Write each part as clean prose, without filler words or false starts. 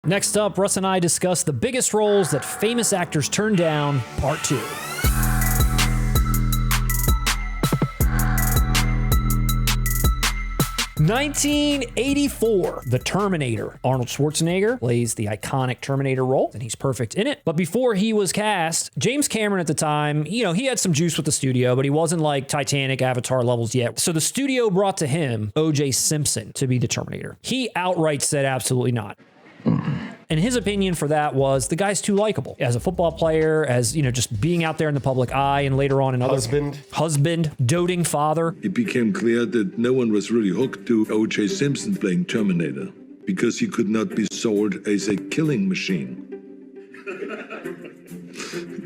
Next up, Russ and I discuss the biggest roles that famous actors turn down, part 2. 1984, The Terminator. Arnold Schwarzenegger plays the iconic Terminator role, and he's perfect in it. But before he was cast, James Cameron at the time, he had some juice with the studio, but he wasn't like Titanic, Avatar levels yet. So the studio brought to him O.J. Simpson to be the Terminator. He outright said absolutely not. And his opinion for that was the guy's too likable as a football player, as, just being out there in the public eye, and later on in other husband, doting father. It became clear that no one was really hooked to O.J. Simpson playing Terminator because he could not be sold as a killing machine.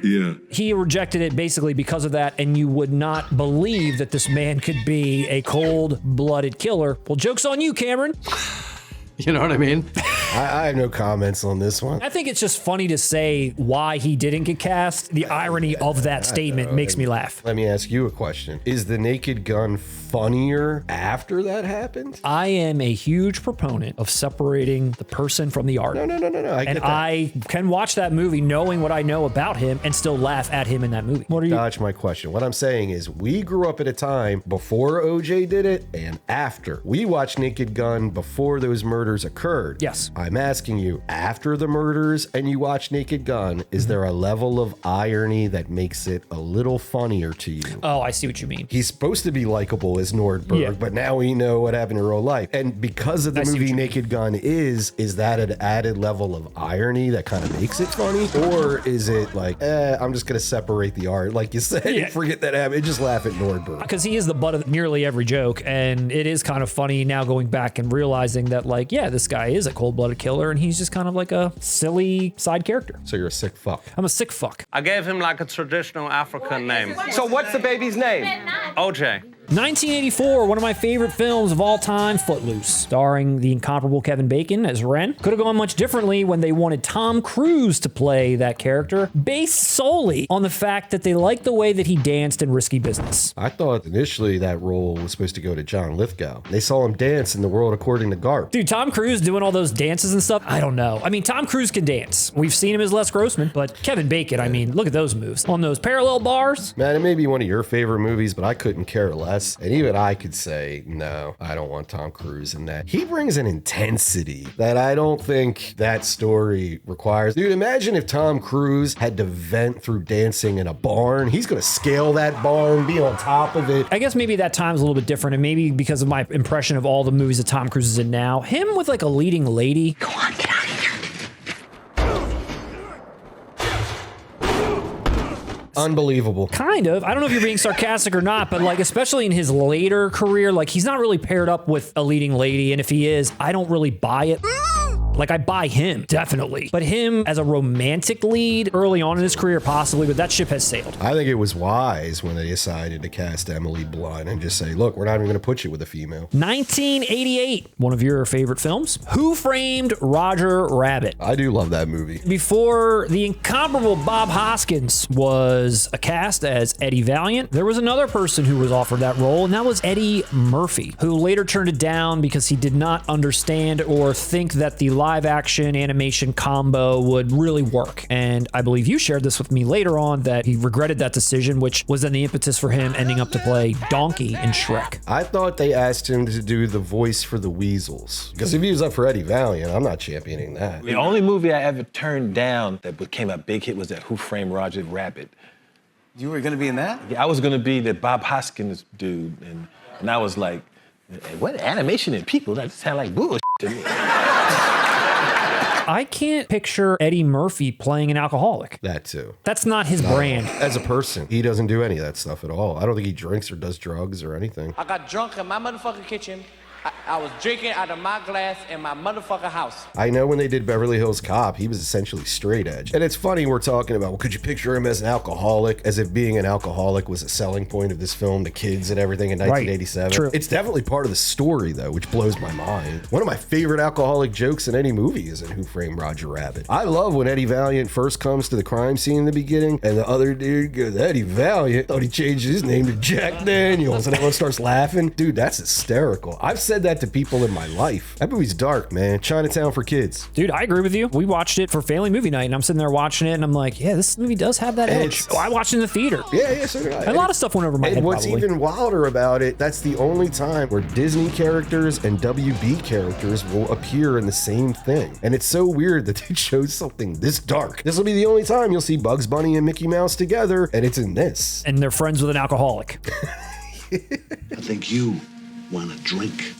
Yeah. He rejected it basically because of that, and you would not believe that this man could be a cold-blooded killer. Well, joke's on you, Cameron. You know what I mean? I have no comments on this one. I think it's just funny to say why he didn't get cast. The irony of that statement makes me laugh. Let me ask you a question. Is The Naked Gun funnier after that happened? I am a huge proponent of separating the person from the art. No. I can watch that movie knowing what I know about him and still laugh at him in that movie. What are you? Dodge my question. What I'm saying is we grew up at a time before OJ did it and after. We watched Naked Gun before those murders occurred. Yes. I'm asking you, after the murders and you watch Naked Gun, is there a level of irony that makes it a little funnier to you? Oh, I see what you mean. He's supposed to be likable as Nordberg, but now we know what happened in real life. And because of the movie Naked Gun is that an added level of irony that kind of makes it funny? Or is it like, I'm just going to separate the art, like you said, and forget that happened, just laugh at Nordberg? Because he is the butt of nearly every joke, and it is kind of funny now going back and realizing that, like, yeah, this guy is a cold-blooded killer, and he's just kind of like a silly side character. So you're a sick fuck. I'm a sick fuck. I gave him like a traditional African name. So what's the baby's name? OJ. 1984, one of my favorite films of all time, Footloose, starring the incomparable Kevin Bacon as Ren. Could have gone much differently when they wanted Tom Cruise to play that character, based solely on the fact that they liked the way that he danced in Risky Business. I thought initially that role was supposed to go to John Lithgow. They saw him dance in The World According to Garp. Dude, Tom Cruise doing all those dances and stuff, I don't know. I mean, Tom Cruise can dance. We've seen him as Les Grossman, but Kevin Bacon, I mean, look at those moves. On those parallel bars. Man, it may be one of your favorite movies, but I couldn't care less. And even I could say, no, I don't want Tom Cruise in that. He brings an intensity that I don't think that story requires. Dude, imagine if Tom Cruise had to vent through dancing in a barn. He's going to scale that barn, be on top of it. I guess maybe that time's a little bit different, and maybe because of my impression of all the movies that Tom Cruise is in now, him with like a leading lady. Go on, get out of here. Unbelievable. Kind of. I don't know if you're being sarcastic or not, but like, especially in his later career, like he's not really paired up with a leading lady. And if he is, I don't really buy it. Like, I buy him, definitely. But him as a romantic lead early on in his career, possibly, but that ship has sailed. I think it was wise when they decided to cast Emily Blunt and just say, look, we're not even going to put you with a female. 1988, one of your favorite films. Who Framed Roger Rabbit? I do love that movie. Before the incomparable Bob Hoskins was cast as Eddie Valiant, there was another person who was offered that role, and that was Eddie Murphy, who later turned it down because he did not understand or think that the live action animation combo would really work. And I believe you shared this with me later on, that he regretted that decision, which was then the impetus for him ending up to play Donkey in Shrek. I thought they asked him to do the voice for the weasels, because if he was up for Eddie Valiant, I'm not championing that. The only movie I ever turned down that became a big hit was that Who Framed Roger Rabbit. You were gonna be in that? Yeah, I was gonna be the Bob Hoskins dude, and I was like, what animation and people? That sound like bullshit to me. I can't picture Eddie Murphy playing an alcoholic. That too. That's not his brand. As a person, he doesn't do any of that stuff at all. I don't think he drinks or does drugs or anything. I got drunk in my motherfucking kitchen. I was drinking out of my glass in my motherfucking house. I know when they did Beverly Hills Cop, he was essentially straight edge. And it's funny we're talking about, well, could you picture him as an alcoholic, as if being an alcoholic was a selling point of this film to kids and everything in 1987. Right. True. It's definitely part of the story, though, which blows my mind. One of my favorite alcoholic jokes in any movie is in Who Framed Roger Rabbit. I love when Eddie Valiant first comes to the crime scene in the beginning, and the other dude goes, Eddie Valiant thought he changed his name to Jack Daniels, and everyone starts laughing. Dude, that's hysterical. I've said that to people in my life. That movie's dark, man. Chinatown for kids. Dude, I agree with you. We watched it for family movie night, and I'm sitting there watching it, and I'm like, yeah, this movie does have that edge. Oh, I watched it in the theater. Yeah, so did I. A lot of stuff went over my head. And what's probably even wilder about it, that's the only time where Disney characters and WB characters will appear in the same thing. And it's so weird that they chose something this dark. This will be the only time you'll see Bugs Bunny and Mickey Mouse together, and it's in this. And they're friends with an alcoholic. I think you want a drink.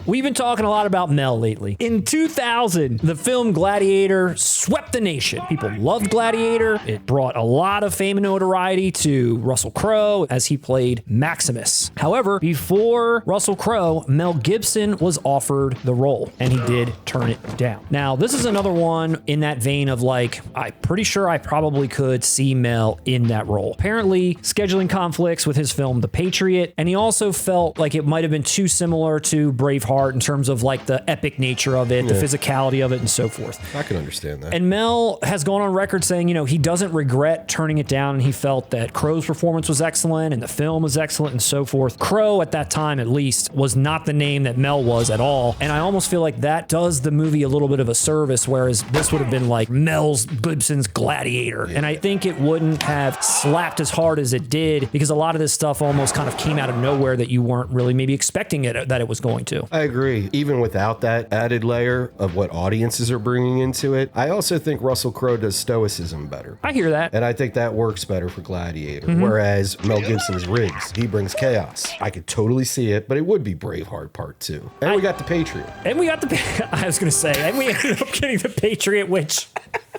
We've been talking a lot about Mel lately. In 2000, the film Gladiator swept the nation. People loved Gladiator. It brought a lot of fame and notoriety to Russell Crowe as he played Maximus. However, before Russell Crowe, Mel Gibson was offered the role, and he did turn it down. Now, this is another one in that vein of like, I'm pretty sure I probably could see Mel in that role. Apparently, scheduling conflicts with his film The Patriot, and he also felt like it might have been too similar to Braveheart in terms of like the epic nature of it, the physicality of it, and so forth. I can understand that. And Mel has gone on record saying, you know, he doesn't regret turning it down, and he felt that Crowe's performance was excellent and the film was excellent and so forth. Crowe, at that time at least, was not the name that Mel was at all. And I almost feel like that does the movie a little bit of a service, whereas this would have been like Mel's Gibson's Gladiator. And I think it wouldn't have slapped as hard as it did because a lot of this stuff almost kind of came out of nowhere that you weren't really maybe expecting it that it was going to. I agree. Even without that added layer of what audiences are bringing into it, I also think Russell Crowe does stoicism better. I hear that. And I think that works better for Gladiator. Whereas Mel Gibson's Riggs, he brings chaos. I could totally see it, but it would be Braveheart Part 2. And we got The Patriot. And we got I was going to say, and we ended up getting The Patriot, which,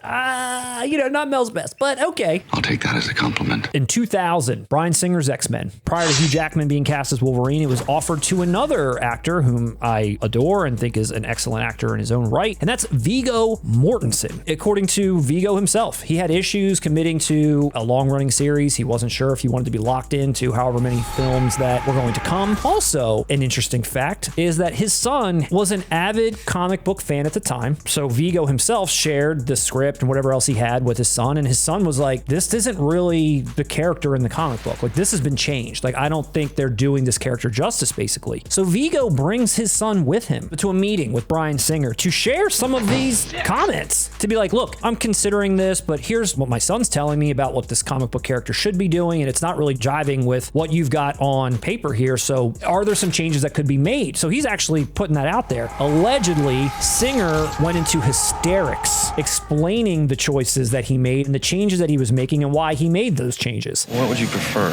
you know, not Mel's best, but okay. I'll take that as a compliment. In 2000, Bryan Singer's X-Men. Prior to Hugh Jackman being cast as Wolverine, it was offered to another actor whom I adore and think is an excellent actor in his own right, and that's Viggo Mortensen. According to Viggo himself, he had issues committing to a long-running series. He wasn't sure if he wanted to be locked into however many films that were going to come. Also, an interesting fact is that his son was an avid comic book fan at the time, so Viggo himself shared the script and whatever else he had with his son, and his son was like, this isn't really the character in the comic book. Like, this has been changed. Like, I don't think they're doing this character justice, basically. So Viggo brings his son with him to a meeting with Bryan Singer to share some of these comments, to be like, look, I'm considering this, but here's what my son's telling me about what this comic book character should be doing, and it's not really jiving with what you've got on paper here, so are there some changes that could be made? So he's actually putting that out there. Allegedly, Singer went into hysterics explaining the choices that he made and the changes that he was making and why he made those changes. What would you prefer?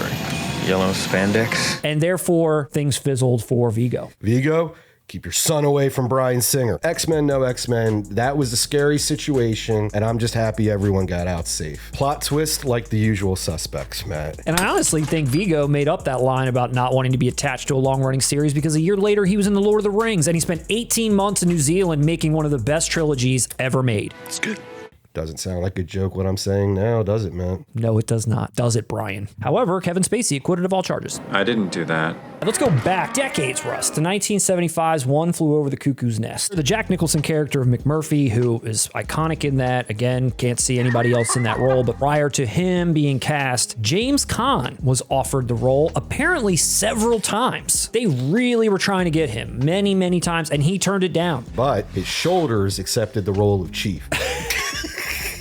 Yellow spandex? And therefore, things fizzled for Viggo. Viggo, keep your son away from Bryan Singer. X-Men, no X-Men. That was a scary situation, and I'm just happy everyone got out safe. Plot twist like the usual suspects, Matt. And I honestly think Viggo made up that line about not wanting to be attached to a long-running series because a year later he was in The Lord of the Rings, and he spent 18 months in New Zealand making one of the best trilogies ever made. It's good. Doesn't sound like a joke what I'm saying now, does it, man? No, it does not. Does it, Brian? However, Kevin Spacey acquitted of all charges. I didn't do that. Let's go back decades, Russ, to 1975's One Flew Over the Cuckoo's Nest. The Jack Nicholson character of McMurphy, who is iconic in that, again, can't see anybody else in that role, but prior to him being cast, James Caan was offered the role apparently several times. They really were trying to get him many, many times, and he turned it down. But his shoulders accepted the role of Chief.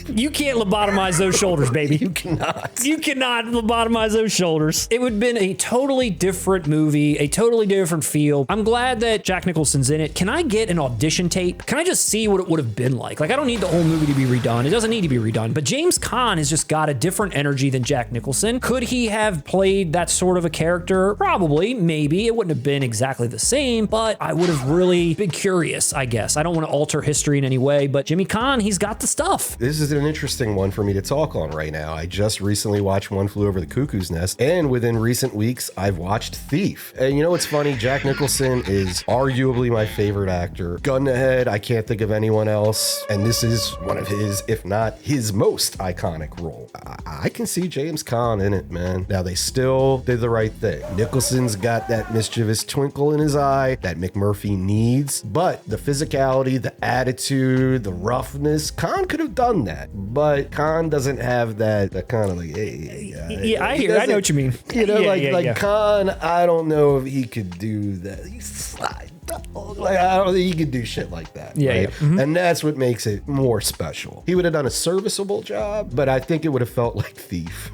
You can't lobotomize those shoulders, baby. You cannot. You cannot lobotomize those shoulders. It would have been a totally different movie, a totally different feel. I'm glad that Jack Nicholson's in it. Can I get an audition tape? Can I just see what it would have been like? Like, I don't need the whole movie to be redone. It doesn't need to be redone. But James Caan has just got a different energy than Jack Nicholson. Could he have played that sort of a character? Probably, maybe. It wouldn't have been exactly the same, but I would have really been curious, I guess. I don't want to alter history in any way, but Jimmy Caan, he's got the stuff. This is an interesting one for me to talk on right now. I just recently watched One Flew Over the Cuckoo's Nest, and within recent weeks, I've watched Thief. And you know what's funny? Jack Nicholson is arguably my favorite actor. Gun to head, I can't think of anyone else, and this is one of his, if not his most iconic role. I can see James Caan in it, man. Now, they still did the right thing. Nicholson's got that mischievous twinkle in his eye that McMurphy needs, but the physicality, the attitude, the roughness, Caan could have done that. but Caan doesn't have that kind of like, hey, Yeah, I know what you mean. You know, Yeah. Caan, I don't know if he could do that. Like, I don't think he could do shit like that. Yeah, right? yeah. Mm-hmm. And that's what makes it more special. He would have done a serviceable job, but I think it would have felt like Thief.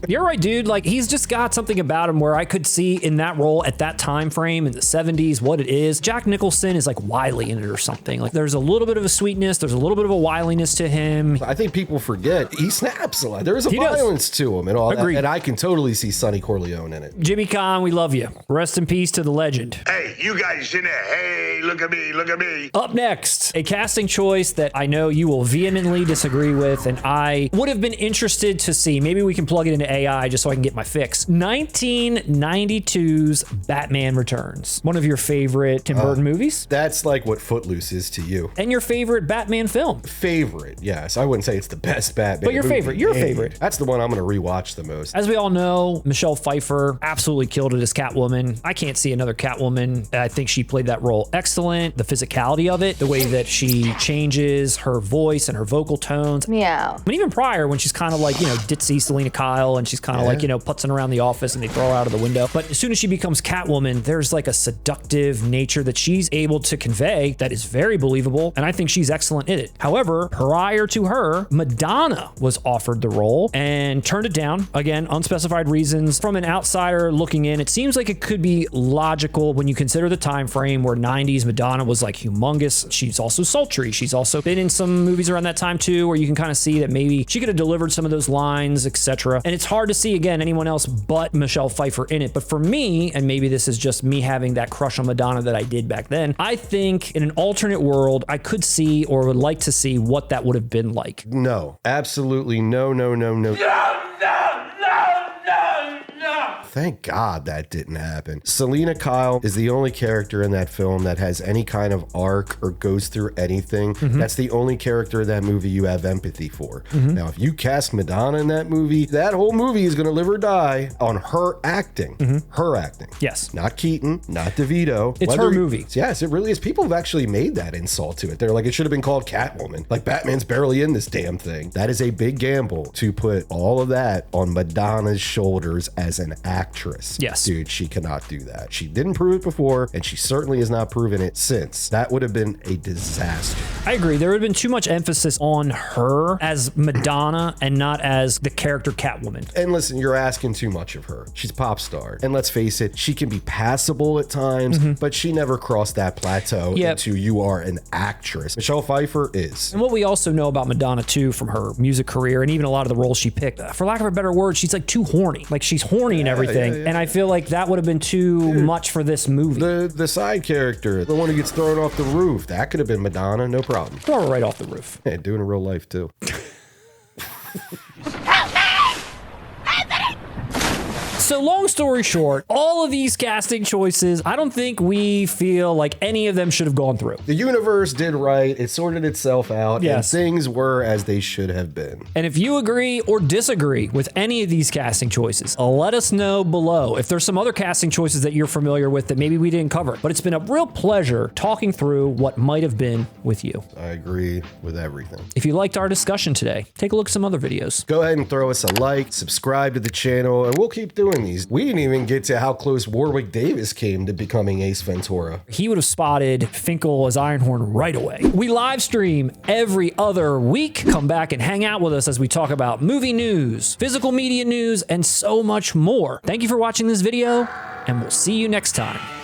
You're right, dude. Like, he's just got something about him where I could see in that role at that time frame in the 70s what it is. Jack Nicholson is like wily in it or something. Like, there's a little bit of a sweetness, there's a little bit of a wiliness to him. I think people forget he snaps a lot. There is a He does. violence to him and all Agreed. that. And I can totally see Sonny Corleone in it. Jimmy Caan, we love you. Rest in peace to the legend. Hey, you guys in there. Hey, look at me, look at me. Up next, a casting choice that I know you will vehemently disagree with, and I would have been interested to see. Maybe we can plug it into AI just so I can get my fix. 1992's Batman Returns. One of your favorite Tim Burton movies? That's like what Footloose is to you. And your favorite Batman film? Favorite, yes. I wouldn't say it's the best Batman But your movie. favorite, your Hey, favorite. That's the one I'm going to rewatch the most. As we all know, Michelle Pfeiffer absolutely killed it as Catwoman. I can't see another Catwoman. I think she played that role excellent. The physicality of it, the way that she changes her voice and her vocal tones. Meow. I mean, even prior when she's kind of like, ditzy Selena Kyle and she's kind of like, putzing around the office and they throw her out of the window. But as soon as she becomes Catwoman, there's like a seductive nature that she's able to convey that is very believable. And I think she's excellent in it. However, prior to her, Madonna was offered the role and turned it down. Again, unspecified reasons. From an outsider looking in, it seems like it could be logical when you consider the time frame where 90s Madonna was like humongous. She's also sultry. She's also been in some movies around that time too, where you can kind of see that maybe she could have delivered some of those lines, etc. And it's hard to see, again, anyone else but Michelle Pfeiffer in it. But for me, and maybe this is just me having that crush on Madonna that I did back then, I think in an alternate world, I could see or would like to see what that would have been like. No, absolutely no. Thank God that didn't happen. Selena Kyle is the only character in that film that has any kind of arc or goes through anything. That's the only character in that movie you have empathy for. Now, if you cast Madonna in that movie, that whole movie is going to live or die on her acting. Her acting. Yes. Not Keaton, not DeVito. It's her movie. Yes, it really is. People have actually made that insult to it. They're like, it should have been called Catwoman. Like, Batman's barely in this damn thing. That is a big gamble to put all of that on Madonna's shoulders as an actress. Yes. Dude, she cannot do that. She didn't prove it before, and she certainly has not proven it since. That would have been a disaster. I agree. There would have been too much emphasis on her as Madonna and not as the character Catwoman. And listen, you're asking too much of her. She's a pop star. And let's face it, she can be passable at times, but she never crossed that plateau into you are an actress. Michelle Pfeiffer is. And what we also know about Madonna too from her music career and even a lot of the roles she picked, for lack of a better word, she's like too horny. Like she's horny and everything. And I feel like that would have been too much for this movie. The side character, the one who gets thrown off the roof, that could have been Madonna, no problem. Throw her right off the roof. Yeah, do it in real life too. So long story short, all of these casting choices, I don't think we feel like any of them should have gone through. The universe did right. It sorted itself out. Yes. And things were as they should have been. And if you agree or disagree with any of these casting choices, let us know below. If there's some other casting choices that you're familiar with that maybe we didn't cover. But it's been a real pleasure talking through what might have been with you. I agree with everything. If you liked our discussion today, take a look at some other videos. Go ahead and throw us a like, subscribe to the channel, and we'll keep doing these. We didn't even get to how close Warwick Davis came to becoming Ace Ventura. He would have spotted Finkel as Ironhorn right away. We live stream every other week. Come back and hang out with us as we talk about movie news, physical media news, and so much more. Thank you for watching this video, and we'll see you next time.